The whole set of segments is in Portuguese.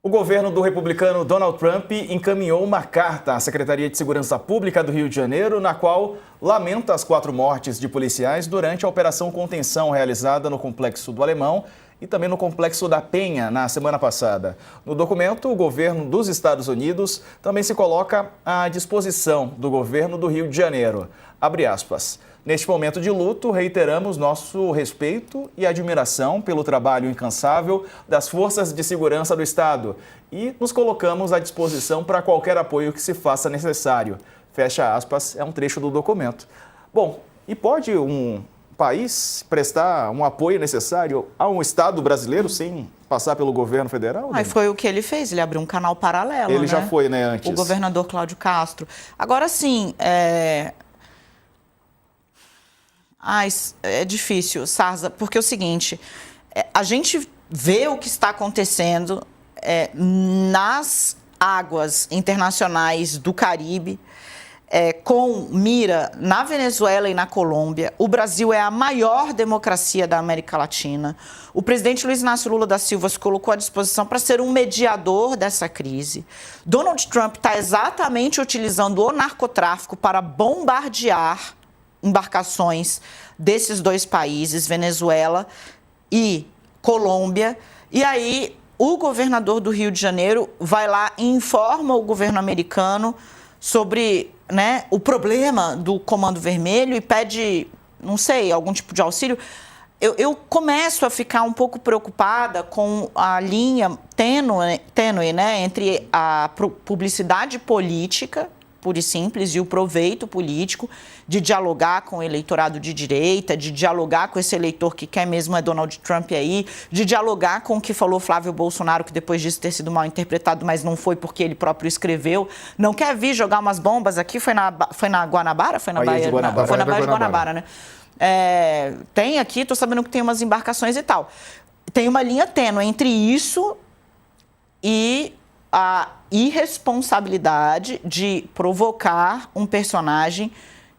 O governo do republicano Donald Trump encaminhou uma carta à Secretaria de Segurança Pública do Rio de Janeiro, na qual lamenta as 4 mortes de policiais durante a Operação Contenção realizada no Complexo do Alemão e também no Complexo da Penha na semana passada. No documento, o governo dos Estados Unidos também se coloca à disposição do governo do Rio de Janeiro. Abre aspas. Neste momento de luto, reiteramos nosso respeito e admiração pelo trabalho incansável das forças de segurança do Estado e nos colocamos à disposição para qualquer apoio que se faça necessário. Fecha aspas, é um trecho do documento. Bom, e pode um país prestar um apoio necessário a um Estado brasileiro sem passar pelo governo federal? Aí foi o que ele fez, ele abriu um canal paralelo, Ele já foi, né, antes? O governador Cláudio Castro. Agora sim, é difícil, Sarza, porque é o seguinte, a gente vê o que está acontecendo nas águas internacionais do Caribe, com mira na Venezuela e na Colômbia. O Brasil é a maior democracia da América Latina. O presidente Luiz Inácio Lula da Silva se colocou à disposição para ser um mediador dessa crise. Donald Trump está exatamente utilizando o narcotráfico para bombardear embarcações desses 2 países, Venezuela e Colômbia. E aí o governador do Rio de Janeiro vai lá e informa o governo americano sobre, né, o problema do Comando Vermelho e pede, não sei, algum tipo de auxílio. Eu começo a ficar um pouco preocupada com a linha tênue, né, entre a publicidade política, pura e simples, e o proveito político de dialogar com o eleitorado de direita, de dialogar com esse eleitor que quer mesmo é Donald Trump aí, de dialogar com o que falou Flávio Bolsonaro, que depois disso ter sido mal interpretado, mas não foi porque ele próprio escreveu. Não quer vir jogar umas bombas aqui? Foi na Guanabara? Foi na Baía de Guanabara? Foi na Baía de Guanabara, né? Tem aqui, estou sabendo que tem umas embarcações e tal. Tem uma linha tênue entre isso e a irresponsabilidade de provocar um personagem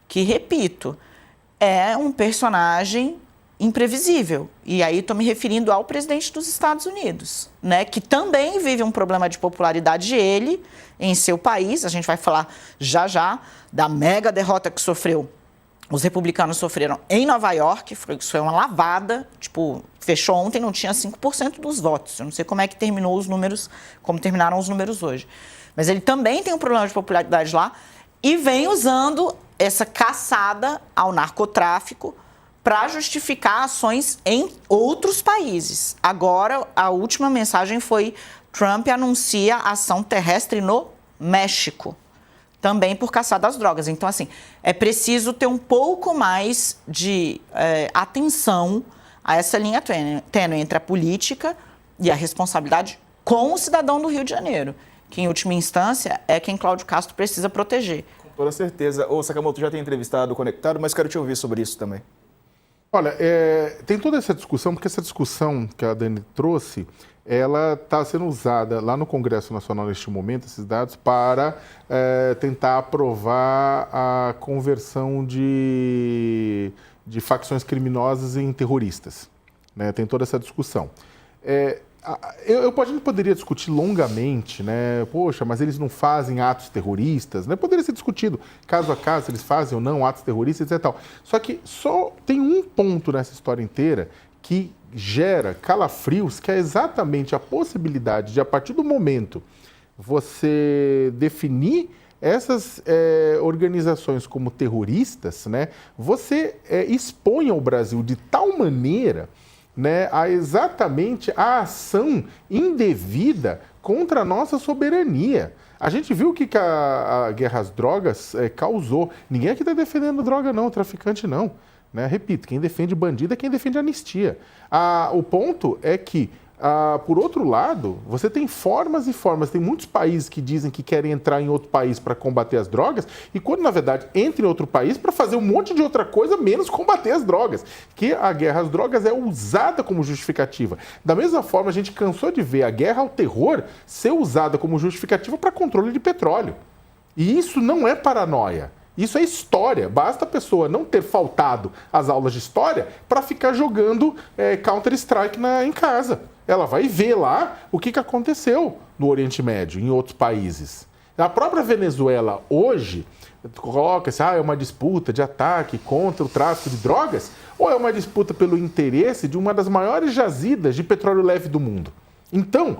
que, repito, é um personagem imprevisível. E aí estou me referindo ao presidente dos Estados Unidos, né, que também vive um problema de popularidade, ele, em seu país. A gente vai falar já da mega derrota que os republicanos sofreram em Nova York. Foi uma lavada, fechou ontem, não tinha 5% dos votos. Eu não sei como é que terminaram os números hoje. Mas ele também tem um problema de popularidade lá e vem usando essa caçada ao narcotráfico para justificar ações em outros países. Agora, a última mensagem foi: Trump anuncia ação terrestre no México, também por caçada às drogas. Então, assim, é preciso ter um pouco mais de atenção a essa linha tênue entre a política e a responsabilidade com o cidadão do Rio de Janeiro, que, em última instância, é quem Cláudio Castro precisa proteger. Com toda certeza. Ô, Sakamoto, já tem entrevistado o Conectado, mas quero te ouvir sobre isso também. Olha, tem toda essa discussão, porque essa discussão que a Dani trouxe, ela está sendo usada lá no Congresso Nacional neste momento, esses dados, para tentar aprovar a conversão de facções criminosas em terroristas, né? Tem toda essa discussão. A gente poderia discutir longamente, né? Poxa, mas eles não fazem atos terroristas, né? Poderia ser discutido caso a caso se eles fazem ou não atos terroristas e tal. Só que só tem um ponto nessa história inteira que gera calafrios, que é exatamente a possibilidade de, a partir do momento, você definir essas organizações como terroristas, né? Você expõe o Brasil de tal maneira, né, a exatamente a ação indevida contra a nossa soberania. A gente viu o que a guerra às drogas causou. Ninguém aqui está defendendo droga não, traficante não, né? Repito, quem defende bandido é quem defende anistia. O ponto é que, por outro lado, você tem formas e formas. Tem muitos países que dizem que querem entrar em outro país para combater as drogas e quando, na verdade, entra em outro país para fazer um monte de outra coisa, menos combater as drogas. Que a guerra às drogas é usada como justificativa. Da mesma forma, a gente cansou de ver a guerra ao terror ser usada como justificativa para controle de petróleo. E isso não é paranoia. Isso é história. Basta a pessoa não ter faltado às aulas de história para ficar jogando Counter-Strike em casa. Ela vai ver lá o que aconteceu no Oriente Médio, em outros países. A própria Venezuela hoje coloca-se, é uma disputa de ataque contra o tráfico de drogas, ou é uma disputa pelo interesse de uma das maiores jazidas de petróleo leve do mundo. Então,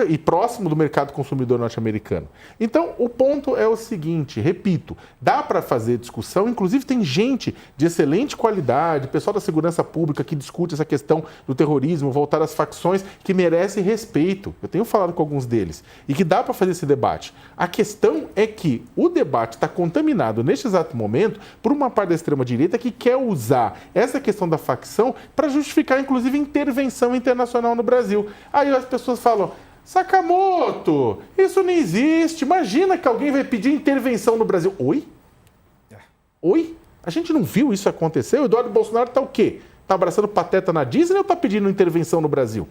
e próximo do mercado consumidor norte-americano. Então, o ponto é o seguinte, repito, dá para fazer discussão, inclusive tem gente de excelente qualidade, pessoal da segurança pública que discute essa questão do terrorismo, voltar às facções, que merece respeito. Eu tenho falado com alguns deles. E que dá para fazer esse debate. A questão é que o debate está contaminado neste exato momento por uma parte da extrema-direita que quer usar essa questão da facção para justificar, inclusive, intervenção internacional no Brasil. Aí as pessoas falam, Sakamoto, isso não existe. Imagina que alguém vai pedir intervenção no Brasil. Oi? Oi? A gente não viu isso acontecer? O Eduardo Bolsonaro está o quê? Está abraçando pateta na Disney ou está pedindo intervenção no Brasil?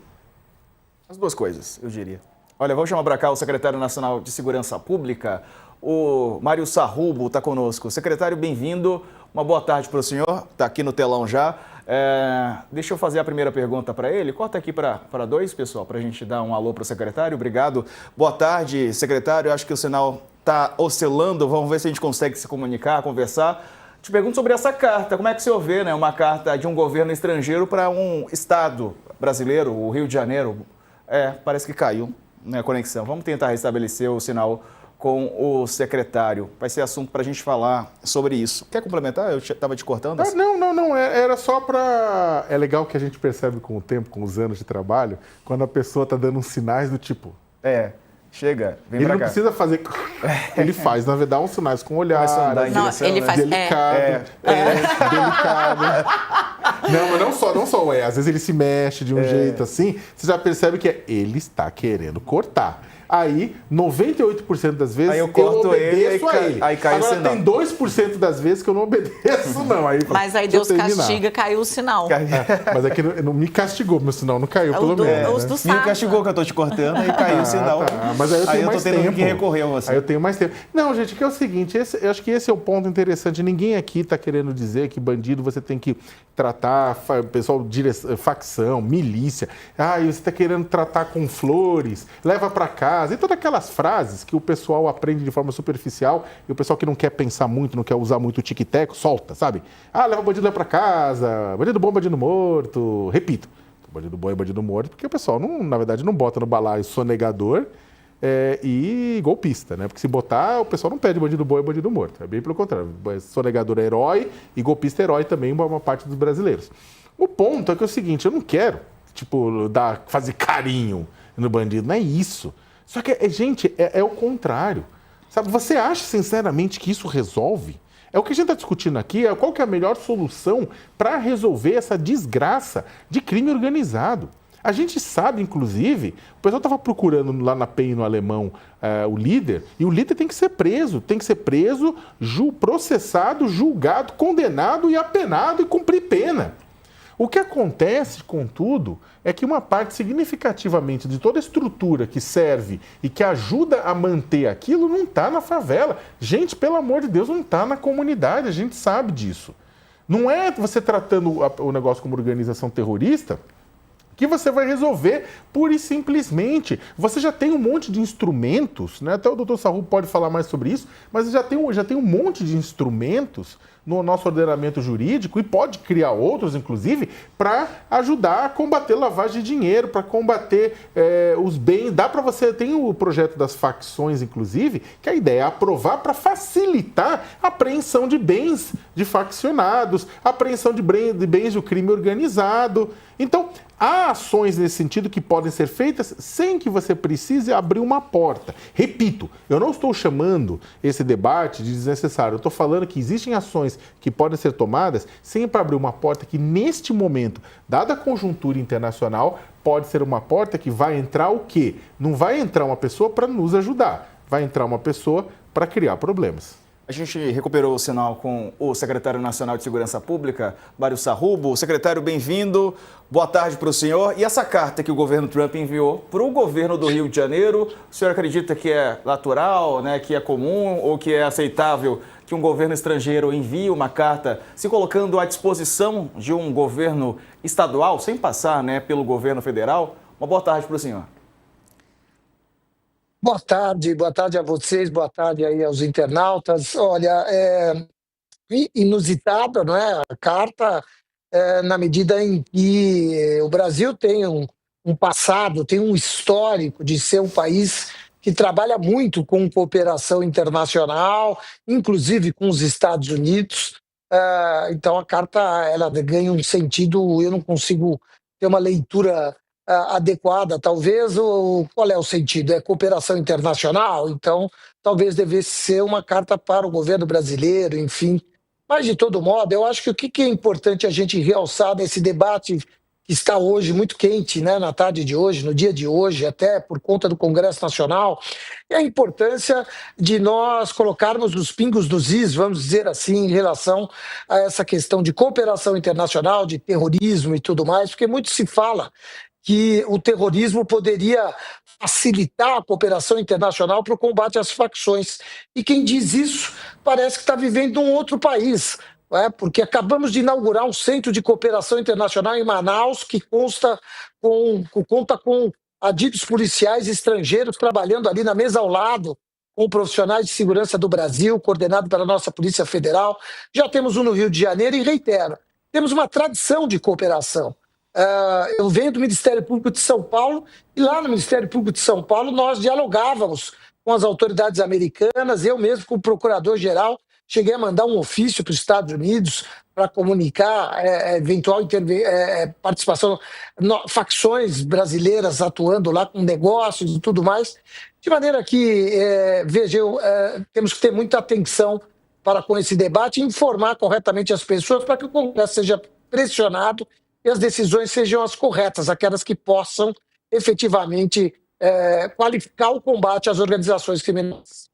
As duas coisas, eu diria. Olha, vamos chamar para cá o secretário nacional de Segurança Pública, o Mário Sarrubo está conosco. Secretário, bem-vindo. Uma boa tarde para o senhor. Está aqui no telão já. Deixa eu fazer a primeira pergunta para ele. Corta aqui para dois, pessoal, para a gente dar um alô para o secretário. Obrigado. Boa tarde, secretário. Eu acho que o sinal está oscilando. Vamos ver se a gente consegue se comunicar, conversar. Te pergunto sobre essa carta. Como é que o senhor vê, né? Uma carta de um governo estrangeiro para um estado brasileiro, o Rio de Janeiro. Parece que caiu, né, a conexão. Vamos tentar restabelecer o sinal com o secretário. Vai ser assunto para a gente falar sobre isso. Quer complementar? Eu estava te cortando. Não. Era só para... É legal que a gente percebe com o tempo, com os anos de trabalho, quando a pessoa está dando uns sinais do tipo... Chega, vem ele pra não cá. Precisa fazer... Ele faz, na verdade, uns sinais com o olhar. Ele faz... Delicado. Delicado. Não, mas não só às vezes ele se mexe de um jeito assim, você já percebe que ele está querendo cortar. Aí, 98% das vezes, aí eu corto obedeço a ele. Aí cai agora, o sinal. tem 2% das vezes que eu não obedeço, não. Mas aí Deus castiga, caiu o sinal. Mas é que não me castigou, meu sinal não caiu, pelo menos. Me castigou que eu tô te cortando e caiu o sinal. Mas aí eu tenho mais tempo. Que recorrer a você. Aí eu tenho mais tempo. Não, gente, que é o seguinte, eu acho que esse é o ponto interessante. Ninguém aqui está querendo dizer que bandido você tem que tratar, pessoal, facção, milícia. Você está querendo tratar com flores, leva para casa. E todas aquelas frases que o pessoal aprende de forma superficial e o pessoal que não quer pensar muito, não quer usar muito o tic-teco, solta, sabe? Leva o bandido lá para casa, bandido bom, bandido morto. Repito, bandido bom e bandido morto, porque o pessoal, na verdade, não bota no balaio sonegador e golpista, né? Porque se botar, o pessoal não pede bandido bom e bandido morto. É bem pelo contrário. Sonegador é herói e golpista é herói também, uma parte dos brasileiros. O ponto é que é o seguinte, eu não quero, fazer carinho no bandido, não é isso. Só que, gente, é o contrário. Sabe, você acha, sinceramente, que isso resolve? É o que a gente está discutindo aqui, qual que é a melhor solução para resolver essa desgraça de crime organizado. A gente sabe, inclusive, o pessoal estava procurando lá na PEN, no Alemão, o líder, e o líder tem que ser preso, processado, julgado, condenado e apenado e cumprir pena. O que acontece, contudo, é que uma parte significativamente de toda a estrutura que serve e que ajuda a manter aquilo não está na favela. Gente, pelo amor de Deus, não está na comunidade, a gente sabe disso. Não é você tratando o negócio como organização terrorista que você vai resolver pura e simplesmente. Você já tem um monte de instrumentos, né? Até o doutor Sarrubo pode falar mais sobre isso, mas já tem um monte de instrumentos no nosso ordenamento jurídico e pode criar outros, inclusive, para ajudar a combater lavagem de dinheiro, para combater os bens. Tem o projeto das facções, inclusive, que a ideia é aprovar para facilitar a apreensão de bens de faccionados, a apreensão de bens do crime organizado. Então, há ações nesse sentido que podem ser feitas sem que você precise abrir uma porta. Repito, eu não estou chamando esse debate de desnecessário. Eu estou falando que existem ações que podem ser tomadas sem para abrir uma porta que, neste momento, dada a conjuntura internacional, pode ser uma porta que vai entrar o quê? Não vai entrar uma pessoa para nos ajudar, vai entrar uma pessoa para criar problemas. A gente recuperou o sinal com o secretário nacional de Segurança Pública, Mário Sarrubo. Secretário, bem-vindo. Boa tarde para o senhor. E essa carta que o governo Trump enviou para o governo do Rio de Janeiro, o senhor acredita que é natural, né, que é comum ou que é aceitável que um governo estrangeiro envie uma carta se colocando à disposição de um governo estadual, sem passar, né, pelo governo federal? Uma boa tarde para o senhor. Boa tarde a vocês, boa tarde aí aos internautas. Olha, inusitada, não é? A carta, na medida em que o Brasil tem um passado, tem um histórico de ser um país que trabalha muito com cooperação internacional, inclusive com os Estados Unidos. Então a carta ela ganha um sentido, eu não consigo ter uma leitura adequada, talvez. Qual é o sentido? É cooperação internacional? Então, talvez devesse ser uma carta para o governo brasileiro, enfim. Mas, de todo modo, eu acho que o que é importante a gente realçar nesse debate que está hoje muito quente, né, na tarde de hoje, no dia de hoje, até por conta do Congresso Nacional, é a importância de nós colocarmos os pingos dos is, vamos dizer assim, em relação a essa questão de cooperação internacional, de terrorismo e tudo mais, porque muito se fala que o terrorismo poderia facilitar a cooperação internacional para o combate às facções. E quem diz isso parece que está vivendo um outro país, não é? Porque acabamos de inaugurar um centro de cooperação internacional em Manaus que conta com adidos policiais estrangeiros trabalhando ali na mesa ao lado, com profissionais de segurança do Brasil, coordenado pela nossa Polícia Federal. Já temos um no Rio de Janeiro e, reitero, temos uma tradição de cooperação. Eu venho do Ministério Público de São Paulo e lá no Ministério Público de São Paulo nós dialogávamos com as autoridades americanas. Eu mesmo, como procurador-geral, cheguei a mandar um ofício para os Estados Unidos para comunicar eventual participação, facções brasileiras atuando lá com negócios e tudo mais. De maneira que, veja, temos que ter muita atenção para com esse debate e informar corretamente as pessoas para que o Congresso seja pressionado e as decisões sejam as corretas, aquelas que possam efetivamente qualificar o combate às organizações criminosas.